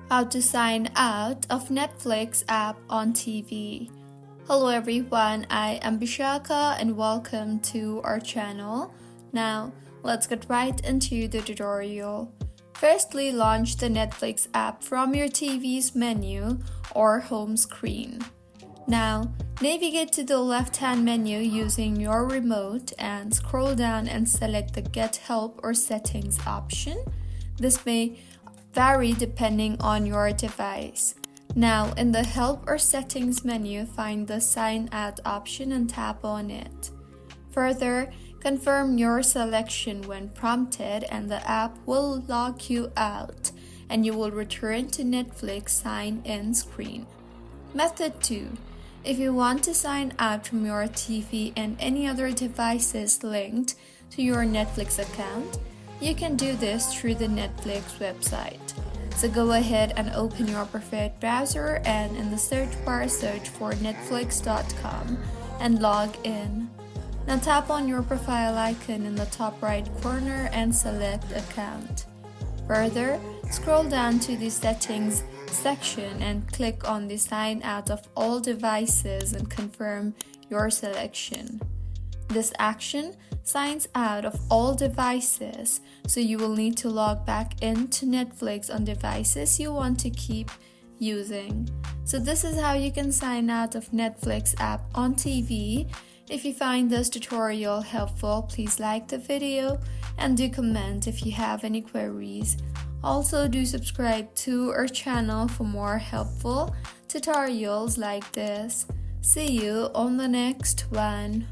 How to sign out of Netflix app on TV. Hello everyone, I am Bishaka and welcome to our channel. Now, let's get right into the tutorial. Firstly, launch the Netflix app from your TV's menu or home screen. Now, navigate to the left-hand menu using your remote and scroll down and select the Get Help or Settings option. This may vary depending on your device. Now, in the Help or Settings menu, find the Sign Out option and tap on it. Further, confirm your selection when prompted and the app will log you out and you will return to Netflix sign-in screen. Method 2. If you want to sign out from your TV and any other devices linked to your Netflix account, you can do this through the Netflix website. So go ahead and open your preferred browser and in the search bar search for netflix.com and log in. Now tap on your profile icon in the top right corner and select Account. Further, scroll down to the Settings section and click on the Sign Out of all devices and confirm your selection. This action signs out of all devices, so you will need to log back into Netflix on devices you want to keep using. So this is how you can sign out of Netflix app on TV. If you find this tutorial helpful, please like the video and do comment if you have any queries. Also, do subscribe to our channel for more helpful tutorials like this. See you on the next one.